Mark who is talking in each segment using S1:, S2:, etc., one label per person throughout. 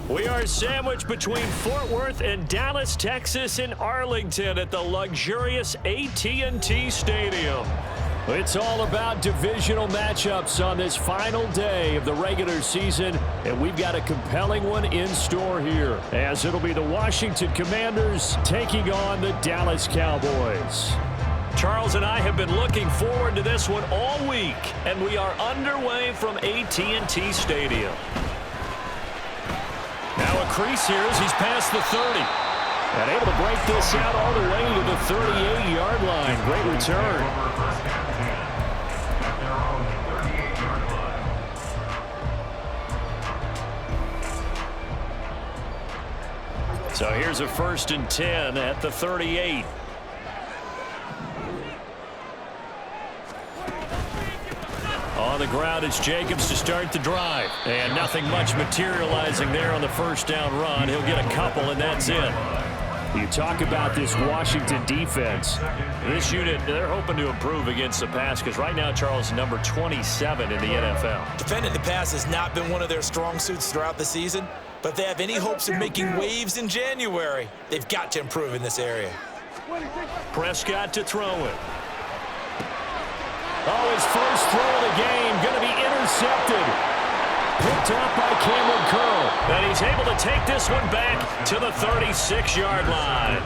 S1: We are sandwiched between Fort Worth and Dallas, Texas in Arlington at the luxurious AT&T Stadium. It's all about divisional matchups on this final day of the regular season, and we've got a compelling one in store here, as it'll be the Washington Commanders taking on the Dallas Cowboys. Charles and I have been looking forward to this one all week, and we are underway from AT&T Stadium. Now a crease here as he's past the 30. And able to break this out all the way to the 38-yard line. Great return. So here's a 1st and 10 at the 38. On the ground, it's Jacobs to start the drive. And nothing much materializing there on the first down run. He'll get a couple, and that's it. You talk about this Washington defense. This unit, they're hoping to improve against the pass because right now, Charles, number 27 in the NFL.
S2: Defending the pass has not been one of their strong suits throughout the season, but if they have any hopes of making waves in January, they've got to improve in this area.
S1: Prescott to throw it. Oh, his first throw of the game going to be intercepted. Picked up by Cameron Curl. And he's able to take this one back to the 36-yard line.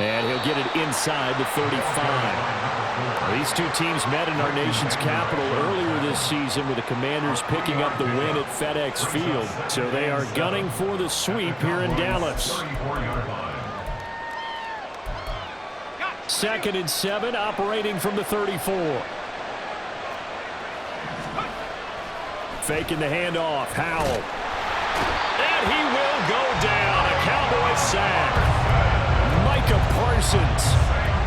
S1: And he'll get it inside the 35. These two teams met in our nation's capital earlier this season with the Commanders picking up the win at FedEx Field. So they are gunning for the sweep here in Dallas. 2nd and 7, operating from the 34. Faking the handoff, Howell. And he will go down. A Cowboys sack. Parsons.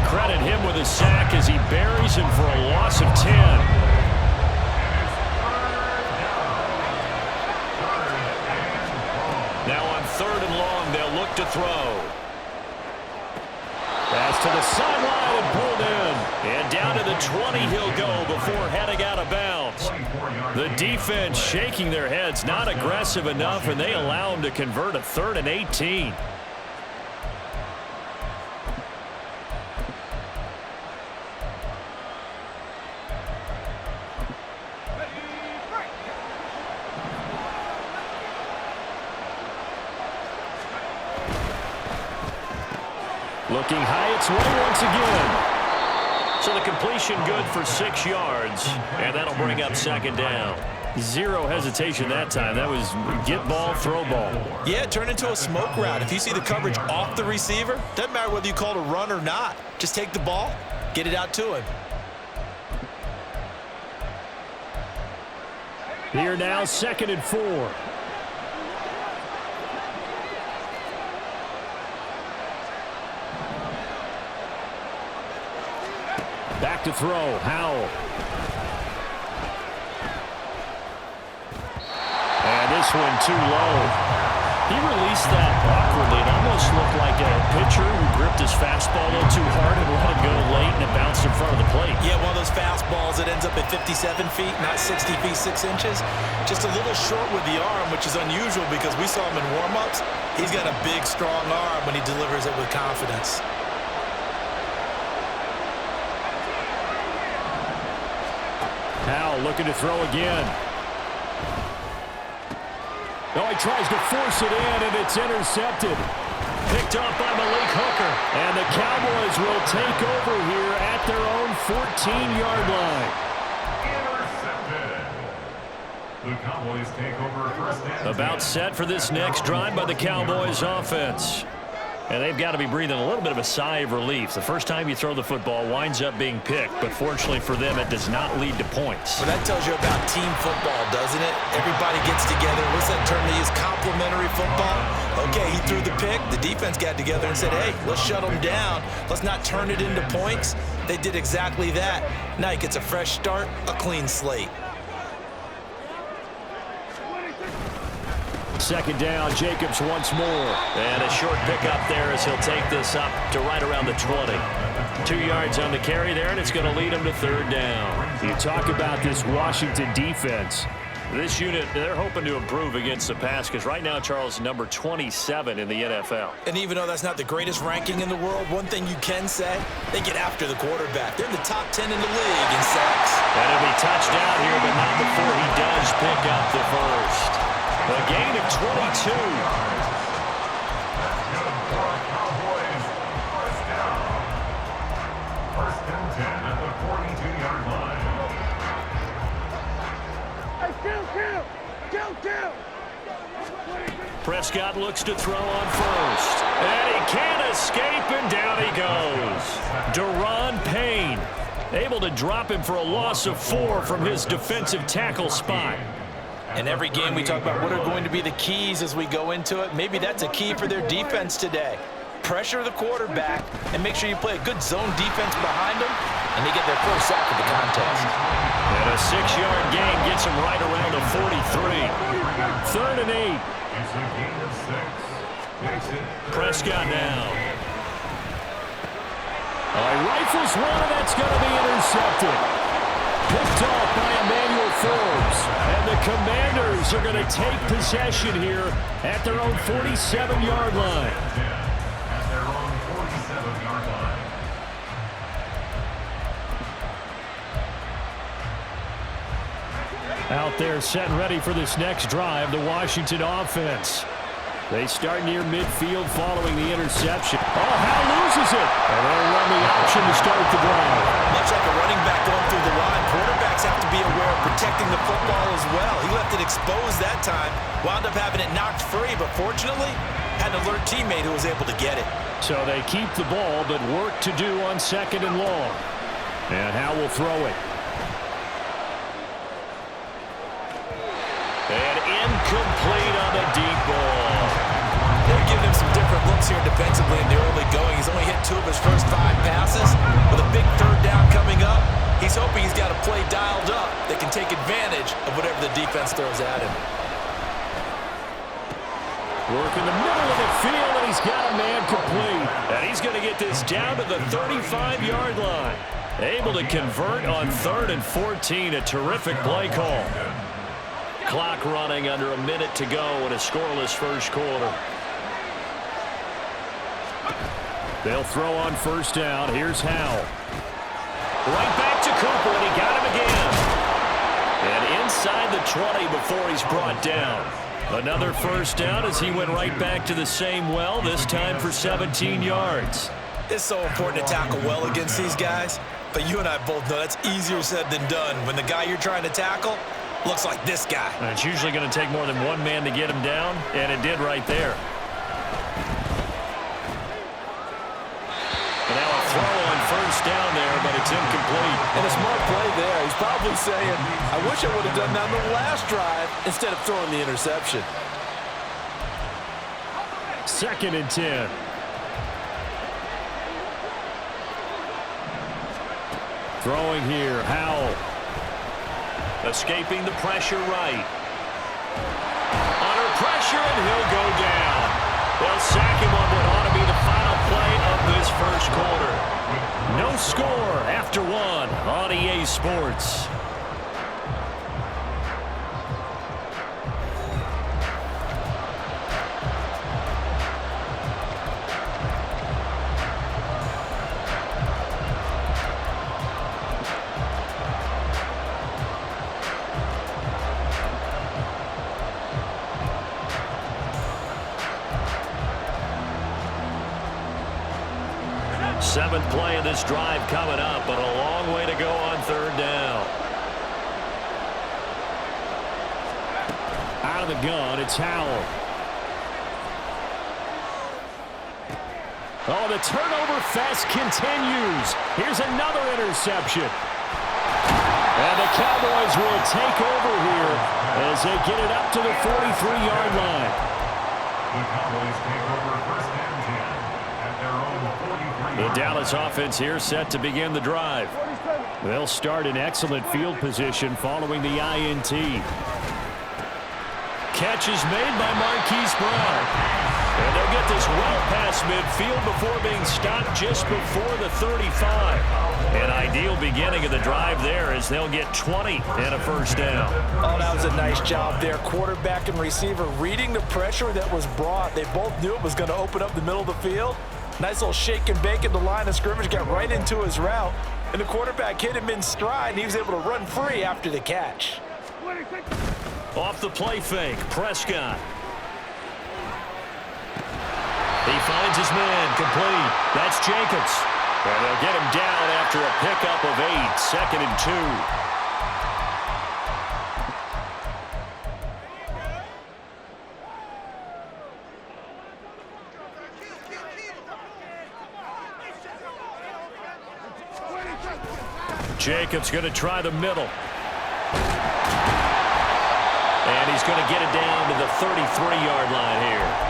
S1: Credit him with a sack as he buries him for a loss of 10. Now on 3rd and long, they'll look to throw. Pass to the sideline and pulled in. And down to the 20 he'll go before heading out of bounds. The defense shaking their heads, not aggressive enough, and they allow him to convert a 3rd and 18. Looking high its way once again. So the completion good for 6 yards, and that'll bring up 2nd down. Zero hesitation that time. That was get ball, throw ball.
S2: Yeah, turn into a smoke route. If you see the coverage off the receiver, doesn't matter whether you call it a run or not. Just take the ball, get it out to him.
S1: Here now, 2nd and 4. Back to throw, Howell. And this one too low. He released that awkwardly. It almost looked like a pitcher who gripped his fastball a little too hard and let it go late, and it bounced in front of the plate.
S2: Yeah, one of those fastballs that ends up at 57 feet, not 60 feet, 6 inches. Just a little short with the arm, which is unusual because we saw him in warm-ups. He's got a big, strong arm when he delivers it with confidence.
S1: Howell looking to throw again. Oh, he tries to force it in, and it's intercepted. Picked off by Malik Hooker. And the Cowboys will take over here at their own 14-yard line.
S3: Intercepted. The Cowboys take over 1st and 10.
S1: About set for this next drive by the Cowboys offense. And they've got to be breathing a little bit of a sigh of relief. The first time you throw the football winds up being picked, but fortunately for them, it does not lead to points.
S2: Well, that tells you about team football, doesn't it? Everybody gets together. What's that term they use? Complementary football? Okay, he threw the pick. The defense got together and said, hey, let's shut them down. Let's not turn it into points. They did exactly that. Now he gets a fresh start, a clean slate.
S1: Second down, Jacobs once more. And a short pickup there as he'll take this up to right around the 20. 2 yards on the carry there, and it's going to lead him to third down. You talk about this Washington defense. This unit, they're hoping to improve against the pass because right now, Charles, number 27 in the NFL.
S2: And even though that's not the greatest ranking in the world, one thing you can say, they get after the quarterback. They're in the top 10 in the league in sacks.
S1: And he'll be touched out here, but not before he does pick up the first. A gain of 22.
S3: Cowboys, first down. First and 10 at the 42-yard line.
S1: Prescott looks to throw on first. And he can't escape, and down he goes. Daron Payne able to drop him for a loss of 4 from his defensive tackle spot.
S2: In every game we talk about what are going to be the keys as we go into it. Maybe that's a key for their defense today. Pressure the quarterback and make sure you play a good zone defense behind them, and they get their first sack of the contest.
S1: And a 6-yard gain gets him right around the 43. 3rd and 8.
S3: It's a gain of 6.
S1: Prescott now. Rifles one, and that's going to be intercepted. Picked off by Emmanuel Forbes. And the Commanders are going to take possession here at their own 47-yard line.
S3: At their own 47-yard line.
S1: Out there set and ready for this next drive, the Washington offense. They start near midfield following the interception. Oh, Howell loses it. And they'll run the option to start the drive.
S2: Much like a running back going through the line, quarterbacks have to be aware of protecting the football as well. He left it exposed that time, wound up having it knocked free, but fortunately, had an alert teammate who was able to get it.
S1: So they keep the ball, but work to do on 2nd and long. And Howell will throw it. And incomplete on the deep ball.
S2: They're giving him some different looks here defensively in the early going. He's only hit 2 of his first 5 passes. With a big 3rd down coming up, he's hoping he's got a play dialed up that can take advantage of whatever the defense throws at him.
S1: Work in the middle of the field, and he's got a man complete. And he's going to get this down to the 35-yard line. Able to convert on 3rd and 14. A terrific play call. Clock running under a minute to go in a scoreless first quarter. They'll throw on first down. Here's Howell. Right back to Cooper, and he got him again. And inside the 20 before he's brought down. Another first down as he went right back to the same well, this time for 17 yards.
S2: It's so important to tackle well against these guys, but you and I both know that's easier said than done. When the guy you're trying to tackle looks like this guy.
S1: And it's usually going to take more than one man to get him down, and it did right there. And now a throw on first down there, but it's incomplete.
S4: And a smart play there. He's probably saying, I wish I would have done that on the last drive instead of throwing the interception.
S1: 2nd and 10. Throwing here, Howell. Escaping the pressure right. Under pressure, and he'll go down. They'll sack him on what ought to be the final play of this first quarter. No score after 1 on EA Sports. Seventh play of this drive coming up, but a long way to go on 3rd down. Out of the gun, it's Howell. Oh, the turnover fest continues. Here's another interception. And the Cowboys will take over here as they get it up to the 43-yard line.
S3: The Cowboys take over first and 10 at their own 43.
S1: The Dallas offense here set to begin the drive. They'll start in excellent field position following the INT. Catch is made by Marquise Brown. And they'll get this well past midfield before being stopped just before the 35. An ideal beginning of the drive there as they'll get 20 and a first down.
S4: Oh, that was a nice job there. Quarterback and receiver reading the pressure that was brought. They both knew it was going to open up the middle of the field. Nice little shake and bake at the line of scrimmage, got right into his route. And the quarterback hit him in stride, and he was able to run free after the catch.
S1: Off the play fake, Prescott. He finds his man complete. That's Jacobs. And they'll get him down after a pickup of 8, second and 2. Jacobs going to try the middle. And he's going to get it down to the 33-yard line here.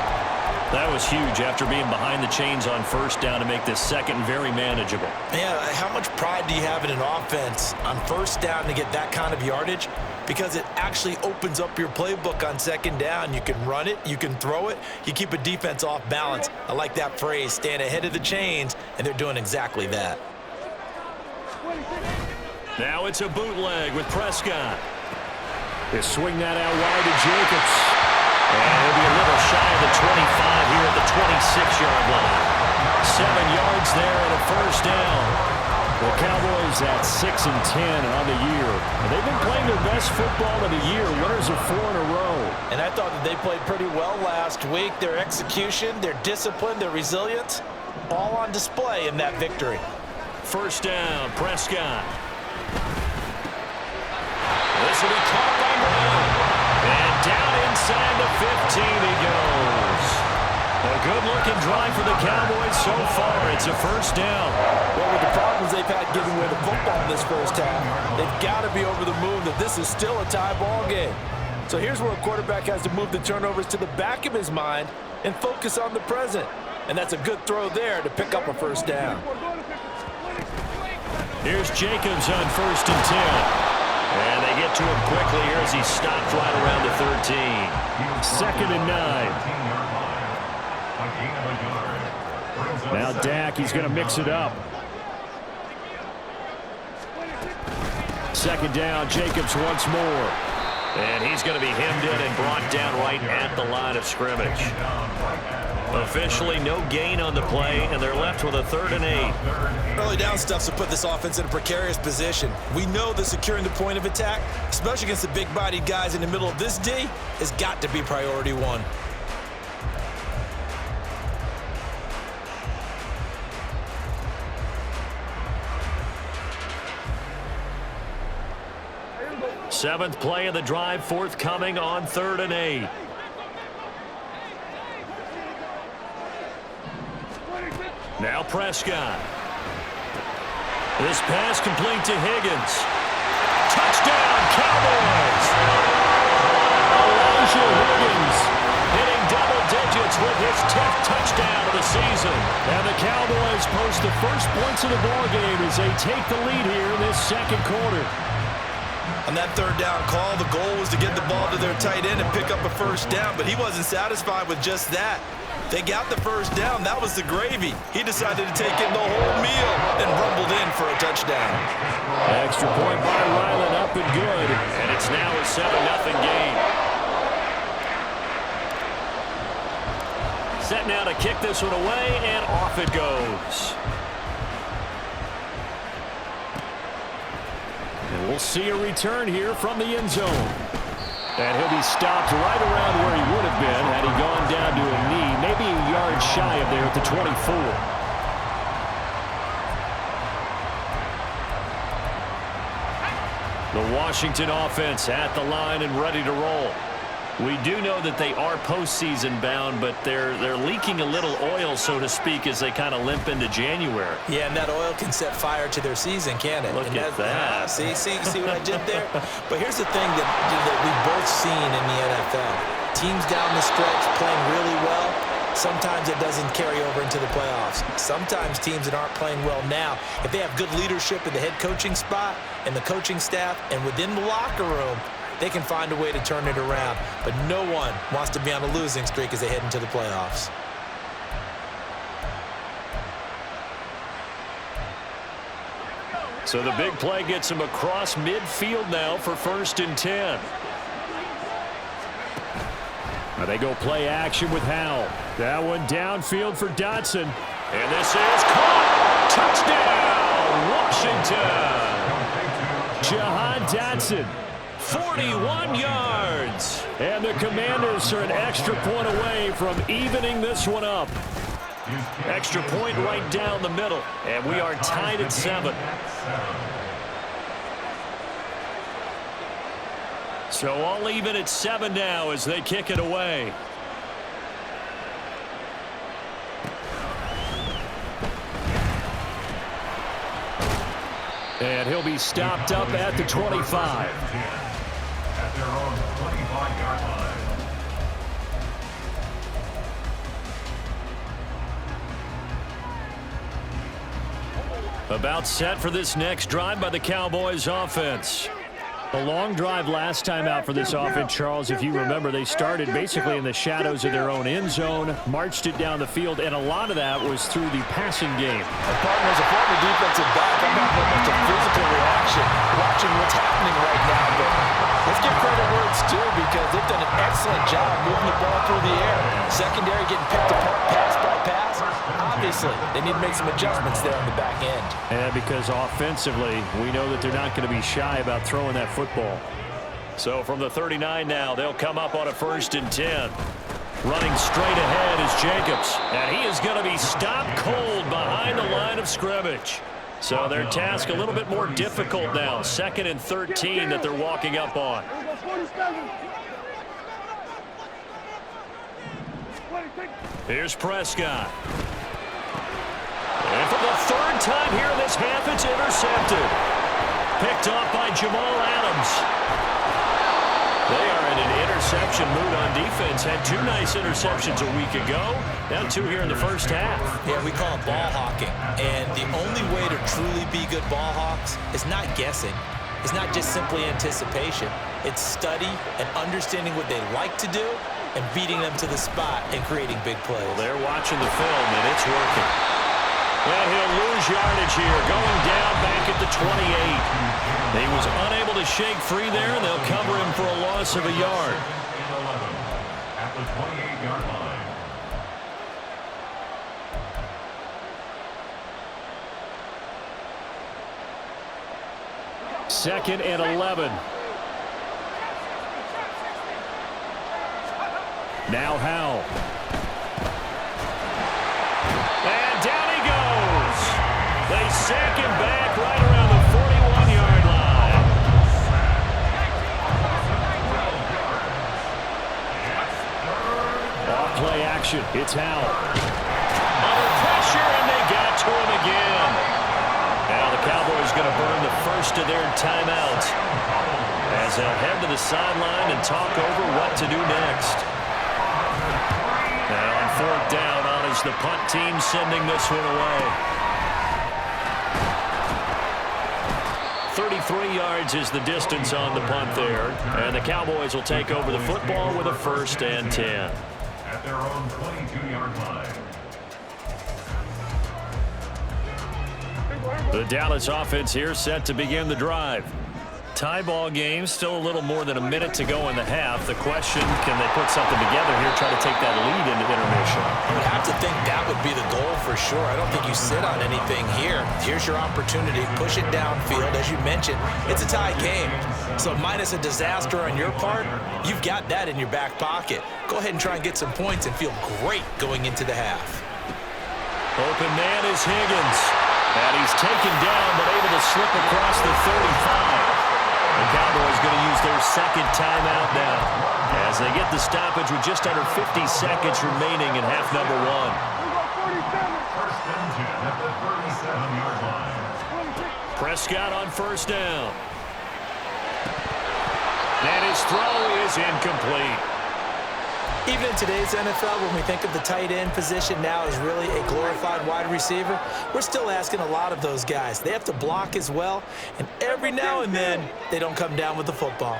S1: That was huge after being behind the chains on first down to make this second very manageable.
S2: Yeah, how much pride do you have in an offense on first down to get that kind of yardage? Because it actually opens up your playbook on second down. You can run it, you can throw it, you keep a defense off balance. I like that phrase, stand ahead of the chains, and they're doing exactly that.
S1: Now it's a bootleg with Prescott. They swing that out wide to Jacobs. And he'll be a little shy of the 25 here at the 26-yard line. 7 yards there and a first down. The Cowboys at 6-10 on the year. And they've been playing their best football of the year. Winners of 4 in a row.
S4: And I thought that they played pretty well last week. Their execution, their discipline, their resilience, all on display in that victory.
S1: First down, Prescott. This will be caught by Brown. And down inside the 15 he goes. A good-looking drive for the Cowboys so far. It's a first down.
S4: Well, with the problems they've had getting away the football in this first half, they've got to be over the moon that this is still a tie ball game. So here's where a quarterback has to move the turnovers to the back of his mind and focus on the present. And that's a good throw there to pick up a first down.
S1: Here's Jacobs on first and 10. And they get to him quickly here as he stopped right around the 13. Second and 9. Now Dak, he's going to mix it up. Second down, Jacobs once more. And he's going to be hemmed in and brought down right at the line of scrimmage. Officially no gain on the play, and they're left with a 3rd and 8.
S2: Early down stuffs will put this offense in a precarious position. We know that securing the point of attack, especially against the big-bodied guys in the middle of this D, has got to be priority 1.
S1: Seventh play of the drive forthcoming on 3rd and 8. Now Prescott. This pass complete to Higgins. Touchdown, Cowboys! Elijah Higgins hitting double digits with his 10th touchdown of the season. And the Cowboys post the first points of the ballgame as they take the lead here in this second quarter.
S2: On that 3rd down call, the goal was to get the ball to their tight end and pick up a first down, but he wasn't satisfied with just that. They got the first down. That was the gravy. He decided to take in the whole meal and rumbled in for a touchdown.
S1: Extra point by Ryland, up and good. And it's now a 7-0 game. Set now to kick this one away, and off it goes. And we'll see a return here from the end zone. And he'll be stopped right around where he would have been had he gone down to a knee, maybe a yard shy of there at the 24. The Washington offense at the line and ready to roll. We do know that they are postseason bound, but they're leaking a little oil, so to speak, as they kind of limp into January.
S2: Yeah, and that oil can set fire to their season, can't it?
S1: Look at that.
S2: See what I did there? But here's the thing that we've both seen in the NFL. Teams down the stretch playing really well. Sometimes it doesn't carry over into the playoffs. Sometimes teams that aren't playing well now, if they have good leadership in the head coaching spot and the coaching staff and within the locker room, they can find a way to turn it around. But no one wants to be on a losing streak as they head into the playoffs.
S1: So the big play gets him across midfield now for 1st and 10. Now they go play action with Howell. That one downfield for Dotson. And this is caught. Touchdown, Washington. Jahan Dotson. 41 yards. And the Commanders are an extra point away from evening this one up. Extra point right down the middle. And we are tied at 7. So all even at 7 now as they kick it away. And he'll be stopped up at the 25.
S3: At their own 25-yard line.
S1: About set for this next drive by the Cowboys offense. A long drive last time out for this offense, Charles. If you remember, they started basically in the shadows of their own end zone, marched it down the field, and a lot of that was through the passing game.
S4: As a former defensive back, I'm not very much a physical reaction watching what's happening right now, but let's give credit where it's due because they've done an excellent job moving the ball through the air. Secondary getting picked apart pass by pass. Obviously, they need to make some adjustments there on the back end.
S1: And because offensively, we know that they're not going to be shy about throwing that football. So from the 39 now, they'll come up on a 1st and 10. Running straight ahead is Jacobs. And he is going to be stopped cold behind the line of scrimmage. So their task a little bit more difficult now. 2nd and 13 that they're walking up on. Here's Prescott. And for the 3rd time here in this half, it's intercepted. Picked off by Jamal Adams. They are in an interception mood on defense. Had 2 nice interceptions a week ago. Now 2 here in the first half.
S2: Yeah, we call it ball hawking. And the only way to truly be good ball hawks is not guessing. It's not just simply anticipation. It's study and understanding what they like to do and beating them to the spot and creating big plays.
S1: Well, they're watching the film, and it's working. And he'll lose yardage here, going down back at the 28. He was unable to shake free there, and they'll cover him for a loss of a yard.
S3: At the 28-yard line.
S1: Second and 11. Now Howell. And down he goes. They sack him back right around the 41-yard line. Off play action. It's Howell. Under pressure, and they got to him again. Now the Cowboys going to burn the first of their timeouts as they'll head to the sideline and talk over what to do next. Now on 4th down on is the punt team sending this one away. 33 yards is the distance on the punt there. And the Cowboys will take over the football with a 1st and 10.
S3: At their own 22-yard line.
S1: The Dallas offense here set to begin the drive. Tie ball game, still a little more than a minute to go in the half. The question, can they put something together here, try to take that lead into intermission?
S2: I would have to think that would be the goal for sure. I don't think you sit on anything here. Here's your opportunity. Push it downfield. As you mentioned, it's a tie game. So minus a disaster on your part, you've got that in your back pocket. Go ahead and try and get some points and feel great going into the half.
S1: Open man is Higgins. And he's taken down but able to slip across the 35. The Cowboys going to use their second timeout now, as they get the stoppage with just under 50 seconds remaining in half number one.
S3: First and 10 at the 37-yard line.
S1: Prescott on first down. And his throw is incomplete.
S2: Even in today's NFL, when we think of the tight end position now as really a glorified wide receiver, we're still asking a lot of those guys. They have to block as well, and every now and then, they don't come down with the football.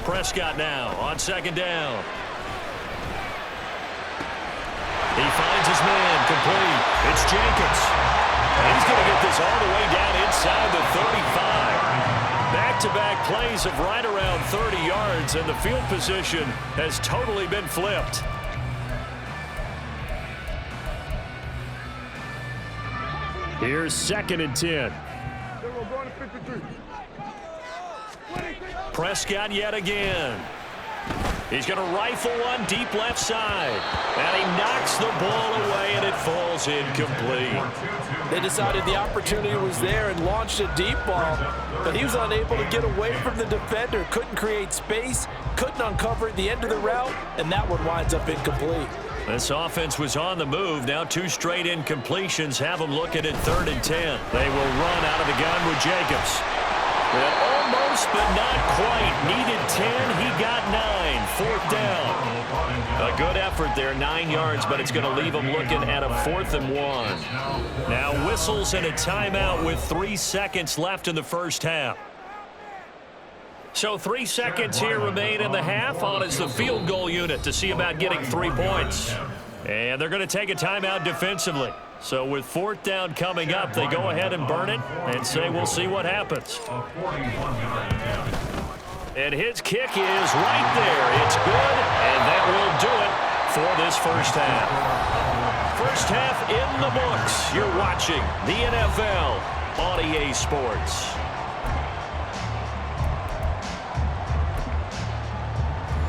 S1: Prescott now on second down. He finds his man complete. It's Jacobs. And he's going to get this all the way down inside the 35. Back-to-back plays of right around 30 yards, and the field position has totally been flipped. Here's second and 10. Prescott yet again. He's going to rifle one deep left side. And he knocks the ball away, and it falls incomplete.
S4: They decided the opportunity was there and launched a deep ball, but he was unable to get away from the defender, couldn't create space, couldn't uncover at the end of the route, and that one winds up incomplete.
S1: This offense was on the move. Now 2 straight incompletions have them looking at 3rd and 10. They will run out of the gun with Jacobs. And almost, but not quite. Needed 10. He got 9. 4th down. A good effort there, 9 yards, but it's going to leave them looking at a 4th and 1. Now whistles and a timeout with 3 seconds left in the first half. So 3 seconds here remain in the half. On is the field goal unit to see about getting 3 points. And they're going to take a timeout defensively. So with 4th down coming up, they go ahead and burn it and say we'll see what happens. And his kick is right there. It's good, and that will do it for this first half. First half in the books. You're watching the NFL on EA Sports.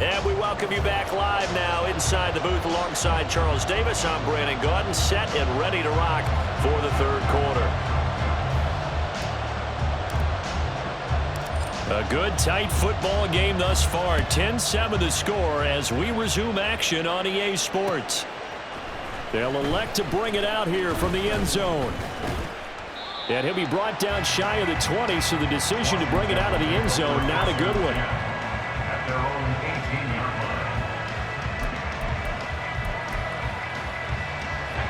S1: And we welcome you back live now inside the booth alongside Charles Davis. I'm Brandon Gaudin, set and ready to rock for the 3rd quarter. A good, tight football game thus far. 10-7 the score as we resume action on EA Sports. They'll elect to bring it out here from the end zone. And he'll be brought down shy of the 20, so the decision to bring it out of the end zone, not a good one.
S3: At their own 18-yard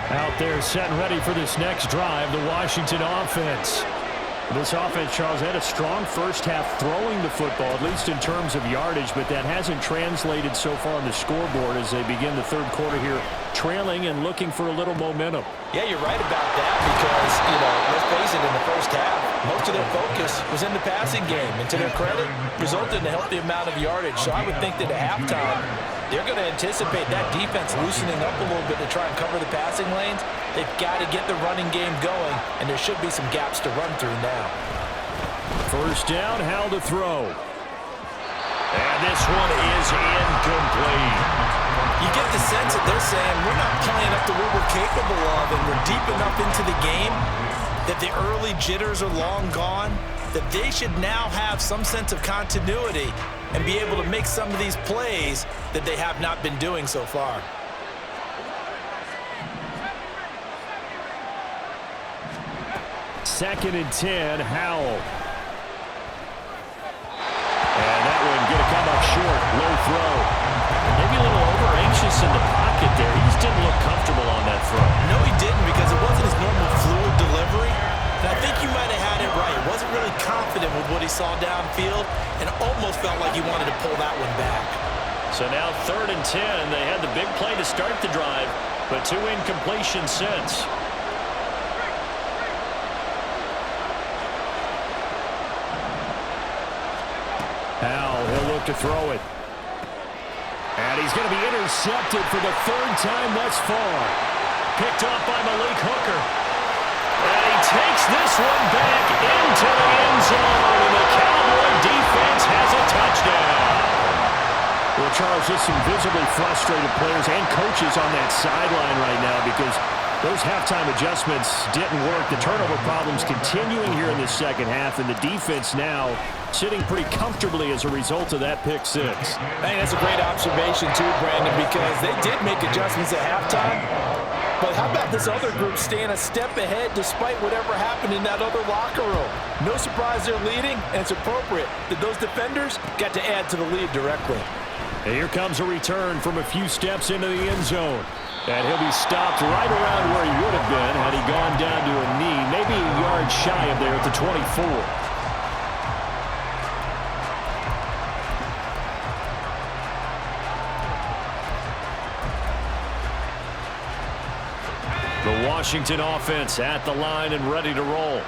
S3: line.
S1: Out there set and ready for this next drive, the Washington offense. This offense, Charles, had a strong first half throwing the football, at least in terms of yardage, but that hasn't translated so far on the scoreboard as they begin the 3rd quarter here, trailing and looking for a little momentum.
S4: Yeah, you're right about that because, let's face it, in the first half, most of their focus was in the passing game, and to their credit, resulted in a healthy amount of yardage. So I would think that at halftime, they're going to anticipate that defense loosening up a little bit to try and cover the passing lanes. They've got to get the running game going, and there should be some gaps to run through now.
S1: First down, Howell to throw. And this one is incomplete.
S2: You get the sense that they're saying we're not playing up to what we're capable of, and we're deep enough into the game that the early jitters are long gone, that they should now have some sense of continuity and be able to make some of these plays that they have not been doing so far.
S1: Second and 10, Howell. And that one going to come up short, low throw. Maybe a little over-anxious in the pocket there. He just didn't look comfortable on that throw.
S2: No, he didn't, because it wasn't his normal fluid delivery. And I think you might have had it right. He wasn't really confident with what he saw downfield and almost felt like he wanted to pull that one back.
S1: So now 3rd and 10. They had the big play to start the drive, but 2 incompletions since. Howell, he'll look to throw it. And he's going to be intercepted for the 3rd time thus far. Picked off by Malik Hooker. And he takes this one back into the end zone. And the Cowboy defense has a touchdown. Well, Charles, just some visibly frustrated players and coaches on that sideline right now because Those halftime adjustments didn't work. The turnover problems continuing here in the second half, and the defense now sitting pretty comfortably as a result of that pick six.
S4: I think that's a great observation too, Brandon, because they did make adjustments at halftime. But how about this other group staying a step ahead despite whatever happened in that other locker room? No surprise they're leading, and it's appropriate that those defenders got to add to the lead directly.
S1: And here comes a return from a few steps into the end zone. And he'll be stopped right around where he would have been had he gone down to a knee, maybe a yard shy of there at the 24. The Washington offense at the line and ready to roll.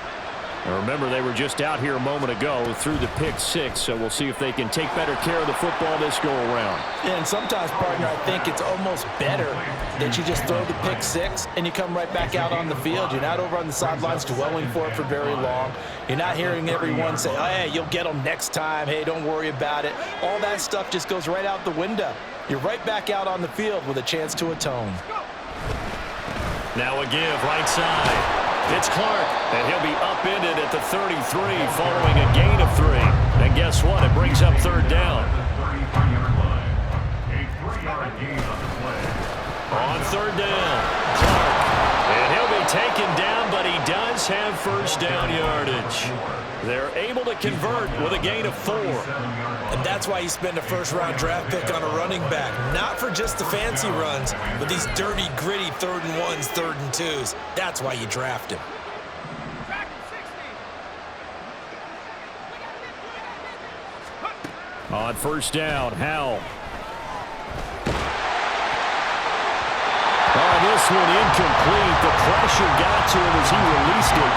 S1: And remember, they were just out here a moment ago through the pick six, so we'll see if they can take better care of the football this go-around.
S4: And sometimes, partner, I think it's almost better that you just throw the pick six and you come right back out on the field. You're not over on the sidelines dwelling for it for very long. You're not hearing everyone say, oh, hey, you'll get them next time. Hey, don't worry about it. All that stuff just goes right out the window. You're right back out on the field with a chance to atone.
S1: Now a give right side. It's Clark, and he'll be upended at the 33 following a gain of 3. And guess what? It brings up third down. On third down, Clark. And he'll be taken down, but he does have first down yardage. They're able to convert with a gain of 4.
S2: And that's why you spend a first-round draft pick on a running back. Not for just the fancy runs, but these dirty, gritty 3rd and 1s, 3rd and 2s. That's why you draft him.
S1: On first down, Howell. Oh, this one incomplete. The pressure got to him as he released it.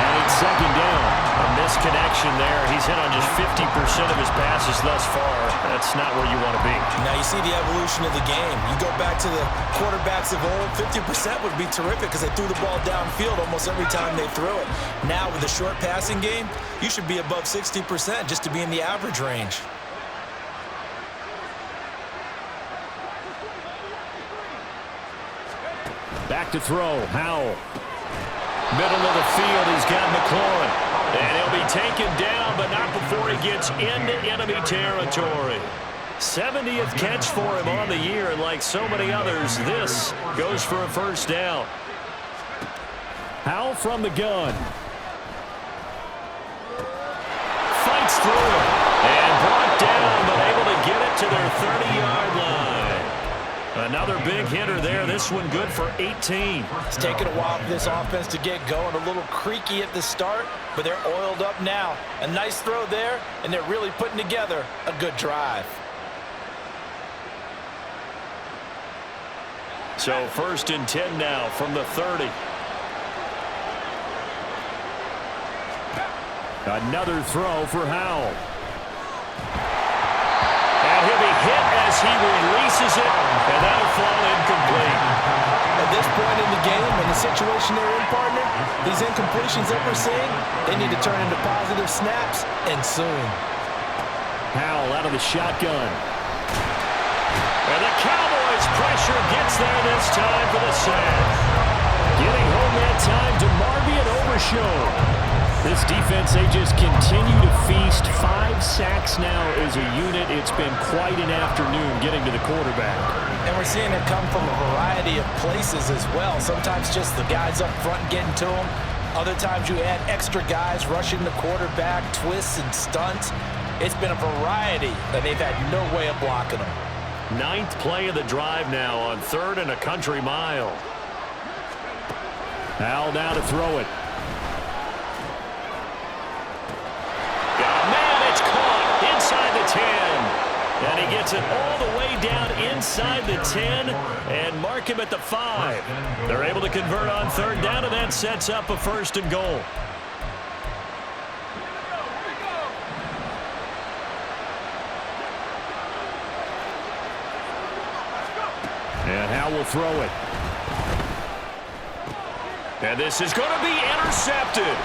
S1: And it's second down. A misconnection there. He's hit on just 50% of his passes thus far. That's not where you want to be.
S2: Now you see the evolution of the game. You go back to the quarterbacks of old, 50% would be terrific because they threw the ball downfield almost every time they threw it. Now with the short passing game, you should be above 60% just to be in the average range.
S1: Back to throw, Howell. Middle of the field, he's got McLaurin. And he'll be taken down, but not before he gets into enemy territory. 70th catch for him on the year, and like so many others, this goes for a first down. Howell from the gun. Fights through it. And brought down, but able to get it to their 30-yard line. Another big hitter there. This one good for 18.
S4: It's taken a while for this offense to get going. A little creaky at the start, but they're oiled up now. A nice throw there, and they're really putting together a good drive.
S1: So first and 10 now from the 30. Another throw for Howell. And he'll be hit as he releases it, and that'll fall incomplete.
S4: At this point in the game, in the situation they're in, partner, these incompletions that we're seeing, they need to turn into positive snaps, and soon.
S1: Howell out of the shotgun. And the Cowboys' pressure gets there this time for the sack. Getting home that time to Marvin Overshow. This defense, they just continue to feast. 5 sacks now as a unit. It's been quite an afternoon getting to the quarterback.
S4: And we're seeing it come from a variety of places as well. Sometimes just the guys up front getting to them. Other times you add extra guys rushing the quarterback, twists and stunts. It's been a variety, and they've had no way of blocking them.
S1: 9th play of the drive now on 3rd and a country mile. Howell now to throw it. Inside the 10. And he gets it all the way down inside the 10 and mark him at the 5. They're able to convert on 3rd down, and that sets up a 1st and goal. And Howell will throw it. And this is going to be intercepted.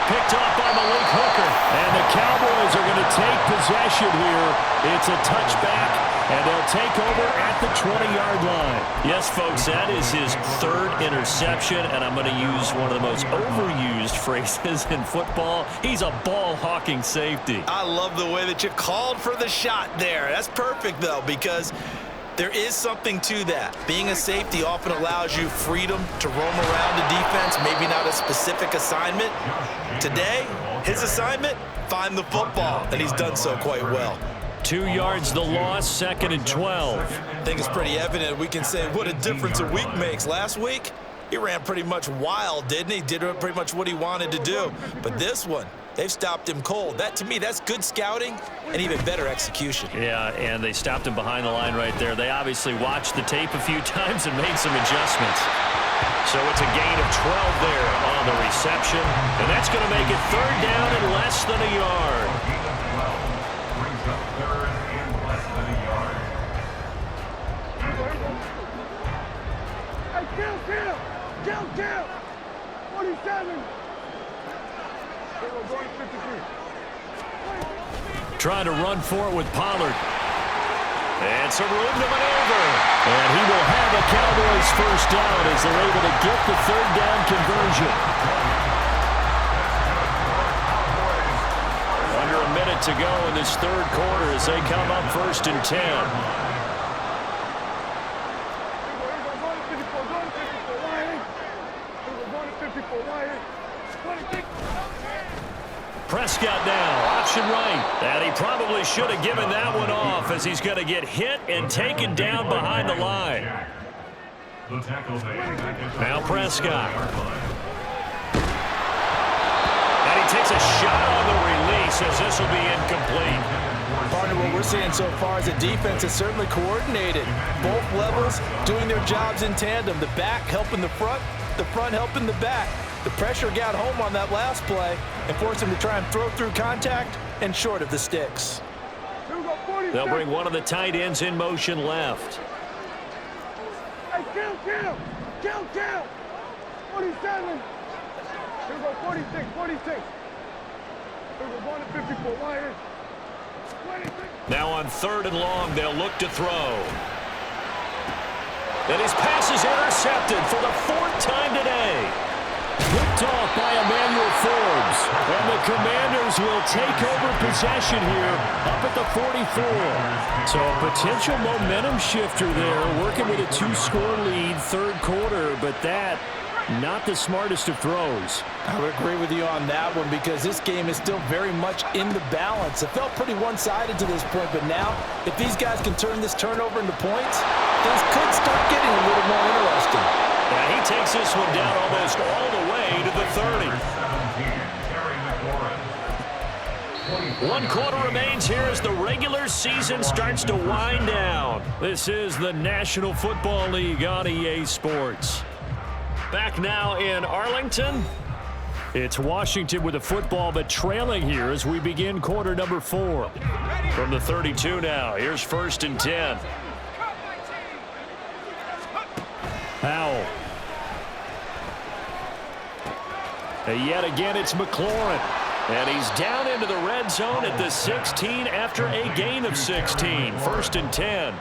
S1: Picked off by Malik Hooker. And the Cowboys are going to take possession here. It's a touchback And they'll take over at the 20-yard line. Yes, folks, that is his third interception, and I'm going to use one of the most overused phrases in football. He's a ball-hawking safety.
S2: I love the way that you called for the shot there. That's perfect, though, because there is something to that. Being a safety often allows you freedom to roam around the defense, maybe not a specific assignment. Today, his assignment, find the football, and he's done so quite well.
S1: 2 yards the loss, 2nd and 12.
S2: I think it's pretty evident. We can say what a difference a week makes. Last week, he ran pretty much wild, didn't he? Did pretty much what he wanted to do. But this one, they've stopped him cold. That, to me, that's good scouting and even better execution.
S1: Yeah, and they stopped him behind the line right there. They obviously watched the tape a few times and made some adjustments. So it's a gain of 12 there on the reception. And that's going to make it 3rd down and less than a yard.
S3: Brings up 3rd and less than a yard.
S5: Hey, kill! 47! We're going 53.
S1: Trying to run for it with Pollard. And some room to maneuver. And he will have a Cowboys 1st down as they're able to get the 3rd down conversion. Under a minute to go in this 3rd quarter as they come up 1st and 10. Prescott now, option right. And he probably should have given that one off as he's going to get hit and taken down behind the line. Now Prescott. And he takes a shot on the release as this will be incomplete.
S4: Partner, what we're seeing so far is the defense is certainly coordinated. Both levels doing their jobs in tandem. The back helping the front helping the back. The pressure got home on that last play and forced him to try and throw through contact and short of the sticks.
S1: They'll bring one of the tight ends in motion left.
S5: Hey, kill! 47! Here we go, 46. Here we go, going to 54, Lions. 26.
S1: Now on 3rd and long, they'll look to throw. And his pass is intercepted for the 4th time today. Picked off by Emmanuel Forbes. And the Commanders will take over possession here up at the 44. So a potential momentum shifter there, working with a 2-score lead, 3rd quarter, but that not the smartest of throws.
S4: I would agree with you on that one because this game is still very much in the balance. It felt pretty one-sided to this point, but now if these guys can turn this turnover into points, things could start getting a little more interesting.
S1: Yeah, he takes this one down almost all the way to the 30. 1 quarter remains here as the regular season starts to wind down. This is the National Football League on EA Sports. Back now in Arlington. It's Washington with the football, but trailing here as we begin quarter number 4. From the 32 now, here's 1st and 10. Powell. And yet again, it's McLaurin. And he's down into the red zone at the 16 after a gain of 16. 1st and 10.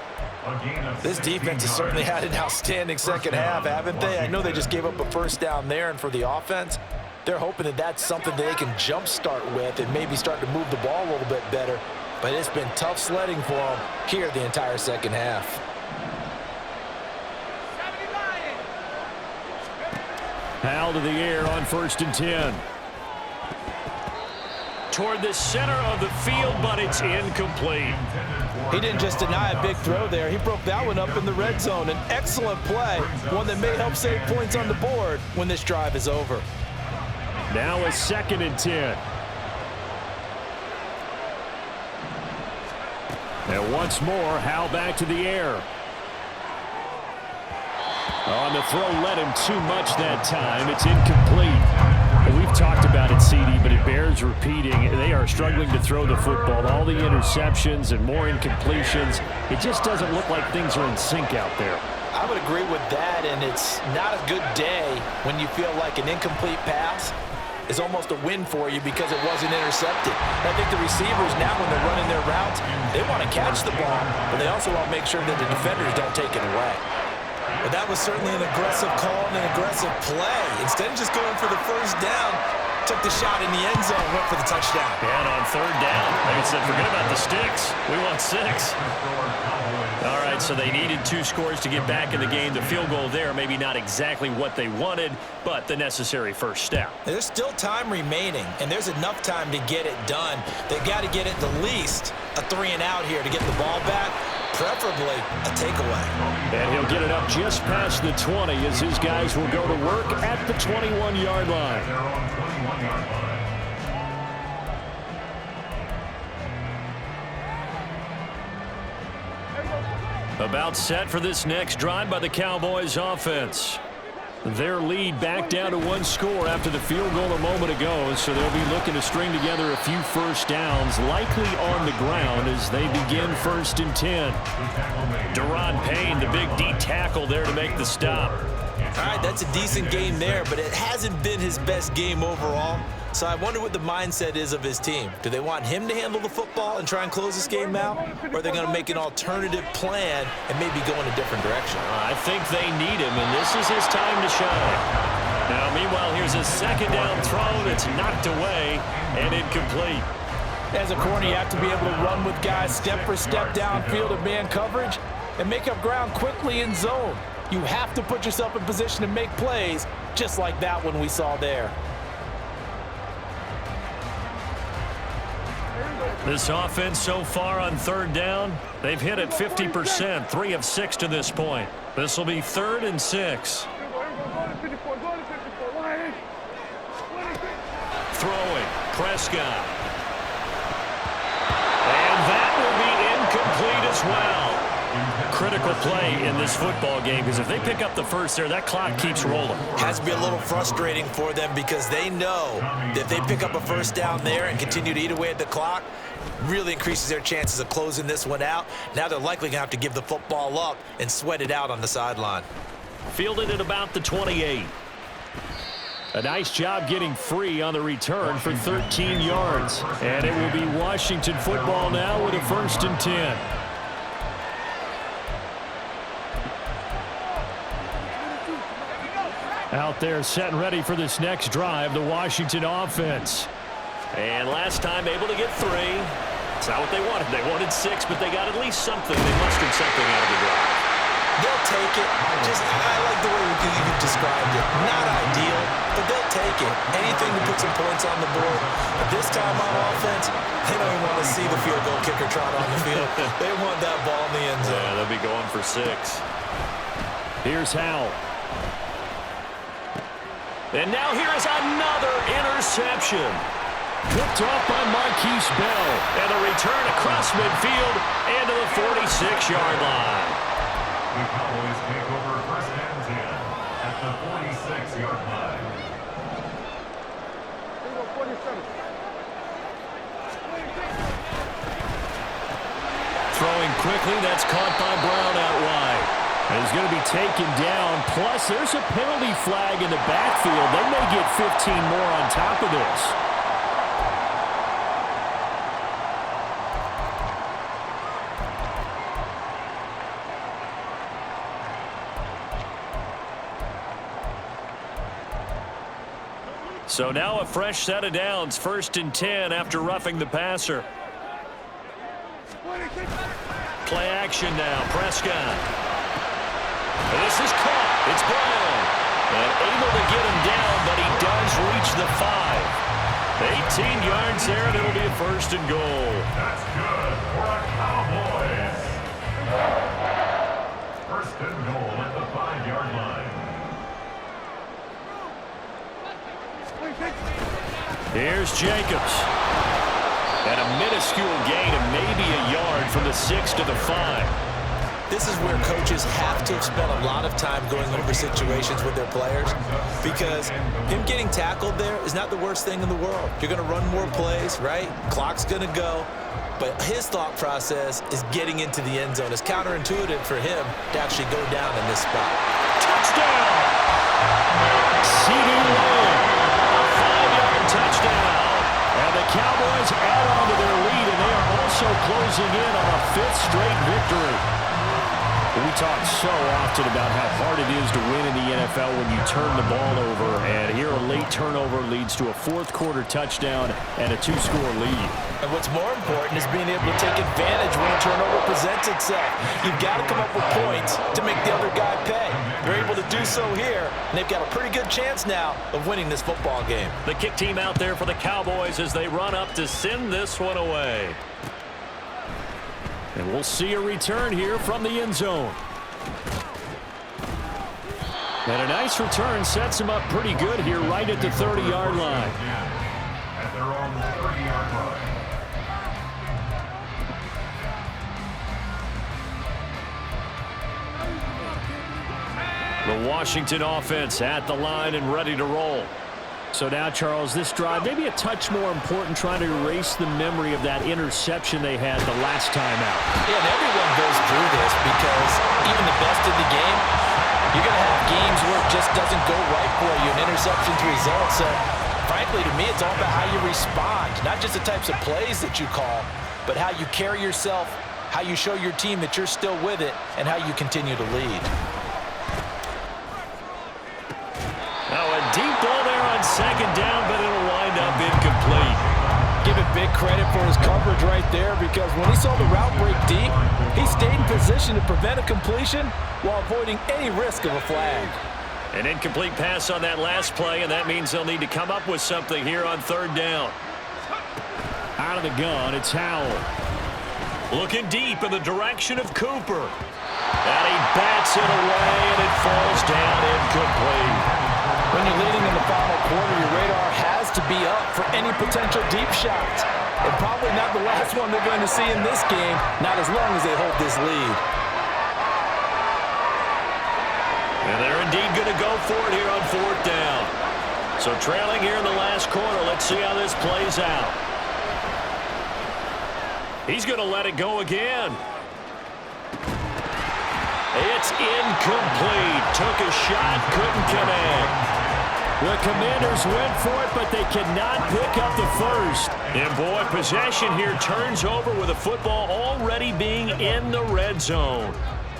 S2: This defense has certainly had an outstanding second half, haven't they? I know they just gave up a 1st down there, and for the offense, they're hoping that that's something that they can jumpstart with and maybe start to move the ball a little bit better. But it's been tough sledding for them here the entire second half.
S1: Powell to the air on 1st and 10. Toward the center of the field, but it's incomplete.
S4: He didn't just deny a big throw there. He broke that one up in the red zone. An excellent play, one that may help save points on the board when this drive is over.
S1: Now a 2nd and 10. And once more, Howell back to the air. On the throw, led him too much that time. It's incomplete. And we've talked about it, CD, but it bears repeating. They are struggling to throw the football. All the interceptions and more incompletions. It just doesn't look like things are in sync out there.
S2: I would agree with that, and it's not a good day when you feel like an incomplete pass
S4: is almost a win for you because it wasn't intercepted. I think the receivers now, when they're running their routes, they want to catch the ball, but they also want to make sure that the defenders don't take it away.
S2: But that was certainly an aggressive call and an aggressive play. Instead of just going for the first down, took the shot in the end zone, went for the touchdown.
S1: And on third down, like I said, forget about the sticks. We want 6. All right, so they needed 2 scores to get back in the game. The field goal there, maybe not exactly what they wanted, but the necessary first step.
S2: There's still time remaining, and there's enough time to get it done. They've got to get at the least a 3-and-out here to get the ball back, preferably a takeaway.
S1: And he'll get it up just past the 20 as his guys will go to work at the 21-yard line.
S3: Their own 21-yard line.
S1: About set for this next drive by the Cowboys offense. Their lead back down to 1 score after the field goal a moment ago, so they'll be looking to string together a few first downs, likely on the ground as they begin 1st and 10. Deron Payne, the big D tackle there to make the stop.
S2: All right, that's a decent game there, but it hasn't been his best game overall. So I wonder what the mindset is of his team. Do they want him to handle the football and try and close this game out? Or are they going to make an alternative plan and maybe go in a different direction?
S1: I think they need him, and this is his time to shine. Now, meanwhile, here's a second down throw that's knocked away and incomplete.
S4: As a corner, you have to be able to run with guys step for step downfield of man coverage and make up ground quickly in zone. You have to put yourself in position to make plays, just like that one we saw there.
S1: This offense so far on third down, they've hit it 50%, 3 of 6 to this point. This will be 3rd and 6. Throwing, Prescott. And that will be incomplete as well. Critical play in this football game because if they pick up the first there, that clock keeps rolling.
S2: Has to be a little frustrating for them because they know that if they pick up a first down there and continue to eat away at the clock, really increases their chances of closing this one out. Now they're likely going to have to give the football up and sweat it out on the sideline.
S1: Fielded at about the 28. A nice job getting free on the return for 13 yards. And it will be Washington football now with a 1st and 10. Out there set and ready for this next drive, the Washington offense. And last time able to get 3. It's not what they wanted. They wanted 6, but they got at least something. They mustered something out of the drive.
S2: They'll take it. I like the way you've described it. Not ideal, but they'll take it. Anything to put some points on the board. But this time on offense, they don't even want to see the field goal kicker trot on the field. They want that ball in the end zone.
S1: Yeah, they'll be going for 6. Here's Howell. And now here is another interception. Picked off by Marquise Bell. And a return across midfield and to the 46-yard line.
S3: The Cowboys take over 1st and 10 at the 46-yard line.
S1: Throwing quickly, that's caught by Brown out wide. And he's going to be taken down. Plus, there's a penalty flag in the backfield. They may get 15 more on top of this. So now a fresh set of downs, 1st and 10 after roughing the passer. Play action now, Prescott. This is caught. It's Brown. And able to get him down, but he does reach the 5. 18 yards there, and it'll be a 1st and goal.
S3: That's good for the Cowboys. 1st and goal at the 5-yard line.
S1: Here's Jacobs. And a minuscule gain of maybe a yard from the 6 to the 5.
S2: This is where coaches have to have spent a lot of time going over situations with their players because him getting tackled there is not the worst thing in the world. You're going to run more plays, right? Clock's going to go. But his thought process is getting into the end zone. It's counterintuitive for him to actually go down in this spot.
S1: Touchdown! CeeDee Lamb. A 5-yard closing in on a 5th straight victory. We talk so often about how hard it is to win in the NFL when you turn the ball over, and here a late turnover leads to a 4th-quarter touchdown and a 2-score lead.
S4: And what's more important is being able to take advantage when a turnover presents itself. You've got to come up with points to make the other guy pay. They're able to do so here, and they've got a pretty good chance now of winning this football game.
S1: The kick team out there for the Cowboys as they run up to send this one away. And we'll see a return here from the end zone. And a nice return sets him up pretty good here right at the 30-yard line.
S3: At their own 30-yard line.
S1: The Washington offense at the line and ready to roll. So now, Charles, this drive maybe a touch more important, trying to erase the memory of that interception they had the last time out.
S4: Yeah, and everyone goes through this because even the best in the game, you're going to have games where it just doesn't go right for you, and interceptions result. So, frankly, to me, it's all about how you respond, not just the types of plays that you call, but how you carry yourself, how you show your team that you're still with it, and how you continue to lead.
S1: Now a deep ball there on 2nd down, but it'll wind up incomplete.
S4: Give it big credit for his coverage right there, because when he saw the route break deep, he stayed in position to prevent a completion while avoiding any risk of a flag.
S1: An incomplete pass on that last play, and that means they'll need to come up with something here on 3rd down. Out of the gun, it's Howell. Looking deep in the direction of Cooper. And he bats it away, and it falls down incomplete.
S4: When you're leading in the final quarter, your radar has to be up for any potential deep shots. And probably not the last one they're going to see in this game, not as long as they hold this lead.
S1: And they're indeed going to go for it here on 4th down. So trailing here in the last quarter, let's see how this plays out. He's going to let it go again. It's incomplete. Took a shot, couldn't connect. The Commanders went for it, but they cannot pick up the first. And boy, possession here turns over with the football already being in the red zone.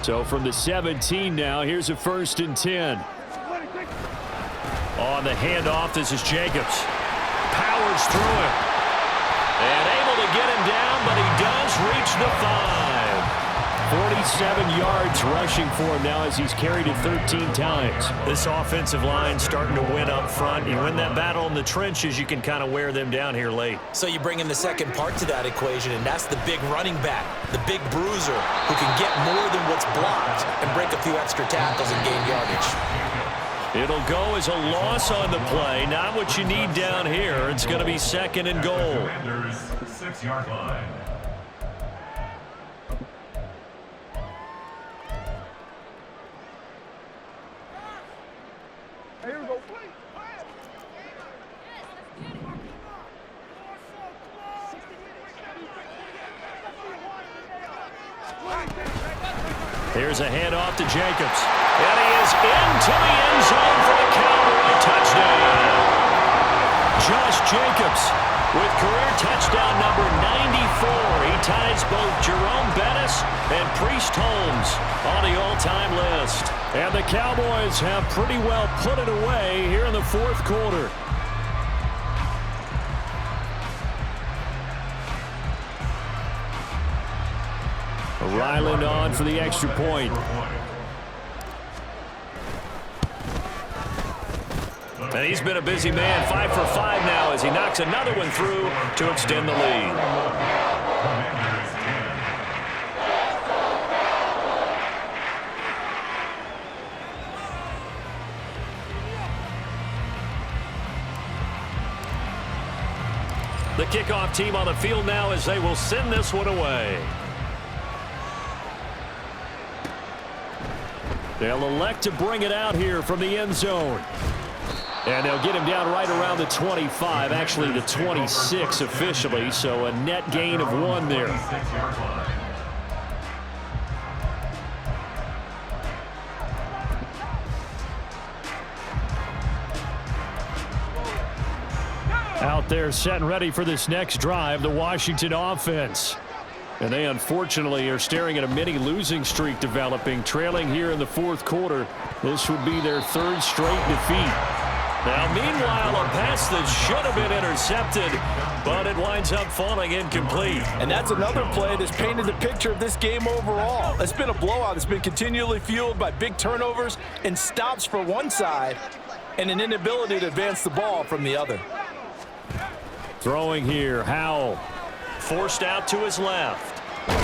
S1: So from the 17 now, here's a 1st and 10. On the handoff, this is Jacobs. Powers through it. And able to get him down, but he does reach the 5. 47 yards rushing for him now as he's carried it 13 times. This offensive line starting to win up front. You win that battle in the trenches, you can kind of wear them down here late.
S2: So you bring in the second part to that equation, and that's the big running back, the big bruiser, who can get more than what's blocked and break a few extra tackles and gain yardage.
S1: It'll go as a loss on the play. Not what you need down here. It's going to be 2nd and goal.
S3: Commanders 6-yard line.
S5: Here we go.
S1: Here's a handoff to Jacobs. And he is into the end zone for the Cowboy touchdown. Josh Jacobs with career touchdown number 94. He ties both Jerome Bettis and Priest Holmes on the all-time list. And the Cowboys have pretty well put it away here in the 4th quarter. Ryland on for the extra point. And he's been a busy man, 5 for 5 now as he knocks another one through to extend the lead. The kickoff team on the field now as they will send this one away. They'll elect to bring it out here from the end zone. And they'll get him down right around the 25, actually the 26 officially, so a net gain of 1 there. Out there set and ready for this next drive, the Washington offense. And they unfortunately are staring at a mini losing streak developing, trailing here in the fourth quarter. This would be their third straight defeat. Now, meanwhile, a pass that should have been intercepted, but it winds up falling incomplete.
S4: And that's another play that's painted the picture of this game overall. It's been a blowout. It's been continually fueled by big turnovers and stops for one side and an inability to advance the ball from the other.
S1: Throwing here, Howell. Forced out to his left. And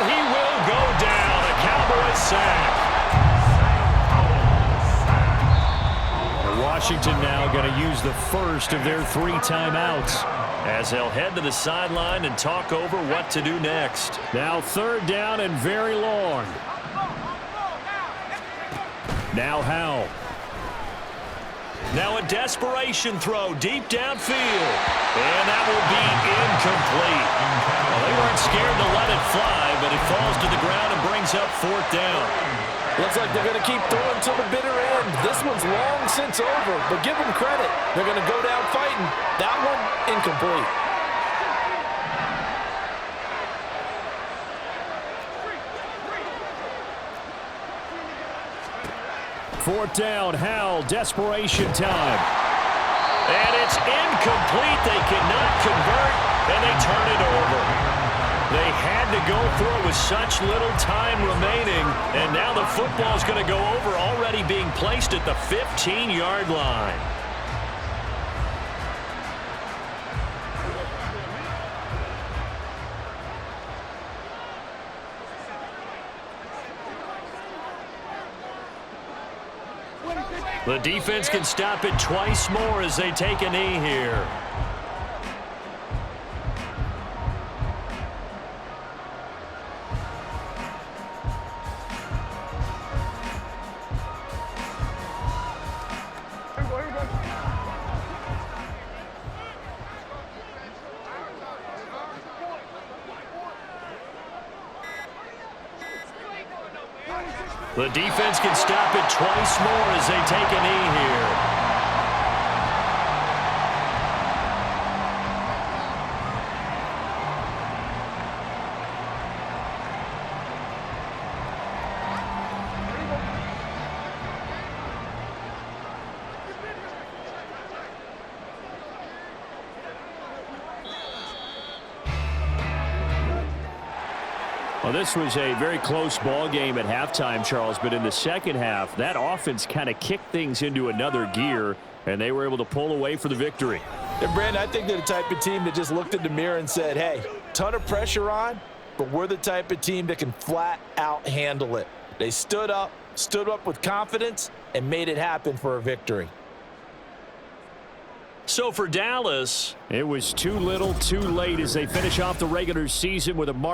S1: he will go down. A Cowboys sack. Washington now going to use the first of their 3 timeouts as they'll head to the sideline and talk over what to do next. Now third down and very long. Now Howell. Now a desperation throw deep downfield. And that will be incomplete. Well, they weren't scared to let it fly, but it falls to the ground and brings up fourth down.
S4: Looks like they're going to keep throwing till the bitter end. This one's long since over, but give them credit. They're going to go down fighting. That one, incomplete.
S1: Fourth down, Howell, desperation time. And it's incomplete. They cannot convert, and they turn it over. They had to go for it with such little time remaining, and now the football's going to go over, already being placed at the 15-yard line. The defense can stop it twice more as they take a knee here. The defense can stop it twice more as they take a knee here. Well, this was a very close ball game at halftime, Charles, but in the second half, that offense kind of kicked things into another gear, and they were able to pull away for the victory.
S4: And, Brandon, I think they're the type of team that just looked in the mirror and said, hey, ton of pressure on, but we're the type of team that can flat out handle it. They stood up with confidence, and made it happen for a victory.
S1: So for Dallas, it was too little, too late as they finish off the regular season with a mark